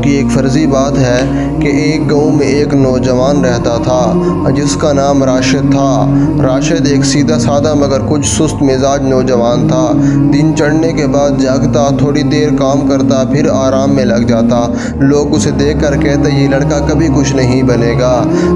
کی ایک فرضی بات ہے کہ ایک گاؤں میں ایک نوجوان رہتا تھا جس کا نام راشد تھا۔ راشد ایک سیدھا سادہ مگر کچھ سست مزاج نوجوان تھا۔ دن چڑھنے کے بعد جاگتا، تھوڑی دیر کام کرتا، پھر آرام میں لگ جاتا۔ لوگ اسے دیکھ کر کہتے یہ لڑکا کبھی کچھ نہیں بنے گا۔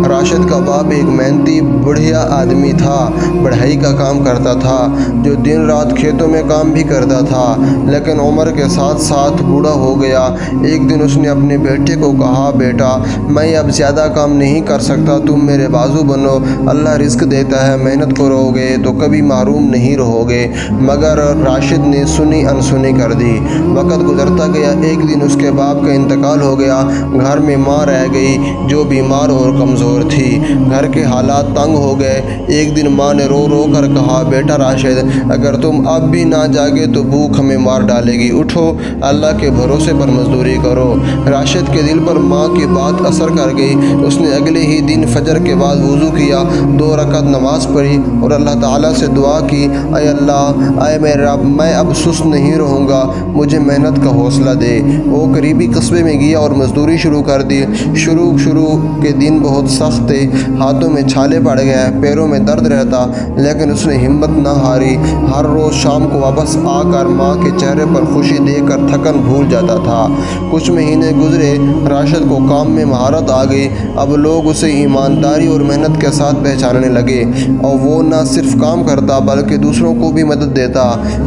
راشد کا باپ ایک محنتی بڑھیا آدمی تھا، بڑھائی کا کام کرتا تھا، جو دن رات کھیتوں میں کام بھی کرتا تھا، لیکن عمر کے ساتھ ساتھ بوڑھا ہو گیا۔ ایک دن اس نے اپنے بیٹے کو کہا، بیٹا میں اب زیادہ کام نہیں کر سکتا، تم میرے بازو بنو، اللہ رزق دیتا ہے، محنت کرو گے تو کبھی محروم نہیں رہو گے۔ مگر راشد نے سنی انسنی کر دی۔ وقت گزرتا گیا، ایک دن اس کے باپ کا انتقال ہو گیا۔ گھر میں ماں رہ گئی جو بیمار اور کمزور تھی۔ گھر کے حالات تنگ ہو گئے۔ ایک دن ماں نے رو رو کر کہا، بیٹا راشد اگر تم اب بھی نہ جاگے تو بھوک ہمیں مار ڈالے گی، اٹھو اللہ کے بھروسے پر مزدوری کرو۔ راشد کے دل پر ماں کی بات اثر کر گئی۔ اس نے اگلے ہی دن فجر کے بعد وضو کیا، 2 رکعت نماز پڑھی اور اللہ تعالیٰ سے دعا کی، اے اللہ، اے میرے رب، میں اب سست نہیں رہوں گا، مجھے محنت کا حوصلہ دے۔ وہ قریبی قصبے میں گیا اور مزدوری شروع کر دی۔ شروع کے دن بہت سخت تھے، ہاتھوں میں چھالے پڑ گئے، پیروں میں درد رہتا، لیکن اس نے ہمت نہ ہاری۔ ہر روز شام کو واپس آ کر ماں کے چہرے پر خوشی دیکھ کر تھکن بھول جاتا تھا۔ کچھ مہینے گزرے، راشد کو کام میں مہارت آ گئی۔ اب لوگ اسے ایمانداری اور محنت کے ساتھ پہچاننے لگے اور وہ نہ صرف کام کرتا بلکہ دوسروں کو بھی مدد دیتا۔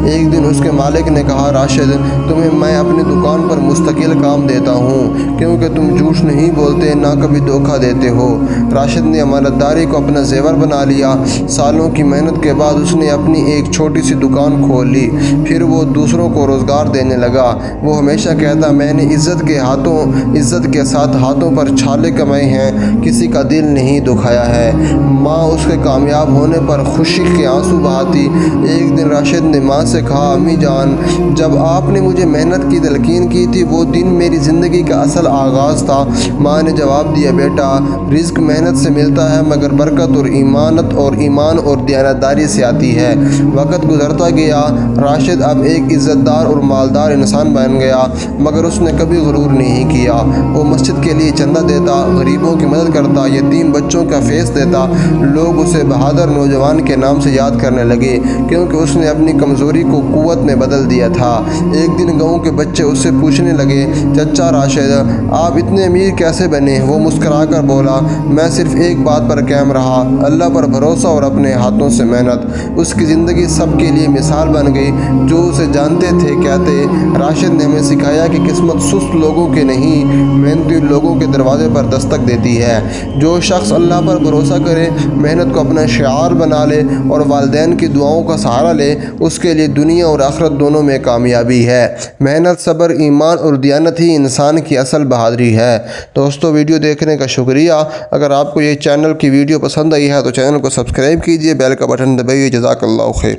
ایک دن اس کے مالک نے کہا، راشد تمہیں میں اپنی دکان پر مستقل کام دیتا ہوں کیونکہ تم جھوٹ نہیں بولتے، نہ کبھی دھوکہ دیتے ہو۔ راشد نے امانتداری کو اپنا زیور بنا لیا۔ سالوں کی محنت کے بعد اس نے اپنی ایک چھوٹی سی دکان کھول لی۔ پھر وہ دوسروں کو روزگار دینے لگا۔ وہ ہمیشہ کہتا، میں نے عزت کے ساتھ ہاتھوں پر چھالے کمائے ہیں، کسی کا دل نہیں دکھایا ہے۔ ماں اس کے کامیاب ہونے پر خوشی کے آنسو بہاتی۔ ایک دن راشد نے ماں سے کہا، امی جان جب آپ نے مجھے محنت کی تلقین کی تھی وہ دن میری زندگی کا اصل آغاز تھا۔ ماں نے جواب دیا، بیٹا رزق محنت سے ملتا ہے مگر برکت اور ایمان اور دیانتداری سے آتی ہے۔ وقت گزرتا گیا، راشد اب ایک عزت دار اور مالدار انسان بن گیا، مگر اس نے کبھی غرور نہیں کیا۔ وہ مسجد کے لیے چندہ دیتا، غریبوں کی مدد کرتا، یتیم بچوں کا فیس دیتا۔ لوگ اسے بہادر نوجوان کے نام سے یاد کرنے لگے کیونکہ اس نے اپنی کمزوری کو قوت میں بدل دیا تھا۔ ایک دن گاؤں کے بچے اس سے پوچھنے لگے، چچا راشد آپ اتنے امیر کیسے بنے؟ وہ مسکرا کر بولا، میں صرف ایک بات پر قائم رہا، اللہ پر بھروسہ اور اپنے ہاتھوں سے محنت۔ اس کی زندگی سب کے لیے مثال بن گئی۔ جو اسے جانتے تھے کہتے، راشد نے ہمیں سکھایا کہ قسمت سست لوگوں کے نہیں، محنتی لوگوں کے دروازے پر دستک دیتی ہے۔ جو شخص اللہ پر بھروسہ کرے، محنت کو اپنا شعار بنا لے اور والدین کی دعاؤں کا سہارا لے، اس کے لیے دنیا اور آخرت دونوں میں کامیابی ہے۔ محنت، صبر، ایمان اور دیانت ہی انسان کی اصل بہادری ہے۔ دوستو ویڈیو دیکھنے کا شکریہ۔ اگر آپ کو یہ چینل کی ویڈیو پسند آئی ہے تو چینل کو سبسکرائب کیجئے، بیل کا بٹن دبائیے۔ جزاک اللہ خیر۔